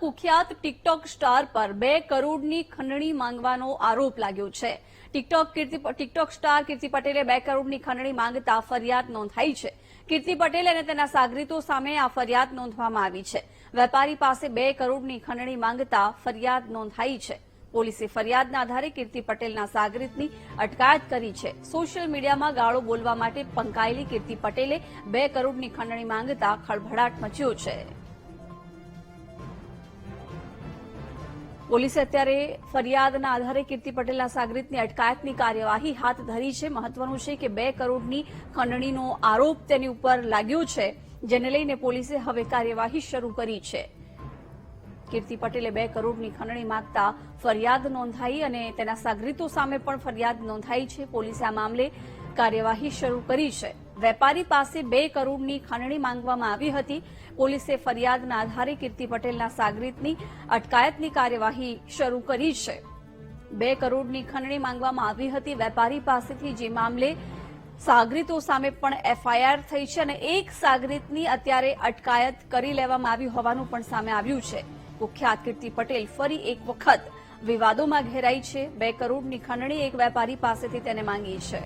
કુખ્યાત TikTok star પર 2 કરોડની ખંડણી માંગવાનો આરોપ લાગ્યો છે। ટિકટોક સ્ટાર કીર્તિ પટેલે 2 કરોડની ખંડણી માંગતા ફરિયાદ નોંધાઈ છે। કીર્તિ પટેલ અને તેના સાગરીતો સામે આ ફરિયાદ નોંધવામાં આવી છે। વેપારી પાસે 2 કરોડની ખંડણી માંગતા ફરિયાદ નોંધાઈ છે। પોલીસે ફરિયાદના આધારે કીર્તિ પટેલના સાગરીતની અટકાયત કરી છે। સોશિયલ મીડિયામાં ગાળો બોલવા માટે પંકાયેલી કીર્તિ પટેલે 2 કરોડની ખંડણી માંગતા ખળભળાટ મચ્યો છે। પોલીસે અત્યારે ફરિયાદના આધારે કીર્તિ પટેલના સાગરીતની અટકાયતની કાર્યવાહી હાથ ધરી છે। મહત્વનું છે કે 2 કરોડની ખંડણીનો આરોપ તેની ઉપર લાગ્યો છે, જેને લઈને પોલીસે હવે કાર્યવાહી શરૂ કરી છે। કીર્તિ પટેલે 2 કરોડની ખંડણી માંગતા ફરિયાદ નોંધાઈ અને તેના સાગરીતો સામે પણ ફરિયાદ નોંધાઈ છે। પોલીસે આ મામલે કાર્યવાહી શરૂ કરી છે। વેપારી પાસે 2 કરોડની ખંડણી માંગવામાં આવી હતી। પોલીસે ફરિયાદના આધારે કીર્તિ પટેલના સાગરીતની અટકાયતની કાર્યવાહી શરૂ કરી છે। 2 કરોડની ખંડણી માંગવામાં આવી હતી વેપારી પાસેથી, જે મામલે સાગરીતો સામે પણ એફઆઈઆર થઈ છે અને એક સાગરીતની અત્યારે અટકાયત કરી લેવામાં આવી હોવાનું પણ સામે આવ્યું છે। કુખ્યાત કીર્તિ પટેલ ફરી એક વખત વિવાદોમાં ઘેરાઈ છે। 2 કરોડની ખંડણી એક વેપારી પાસેથી તેને માંગી છે।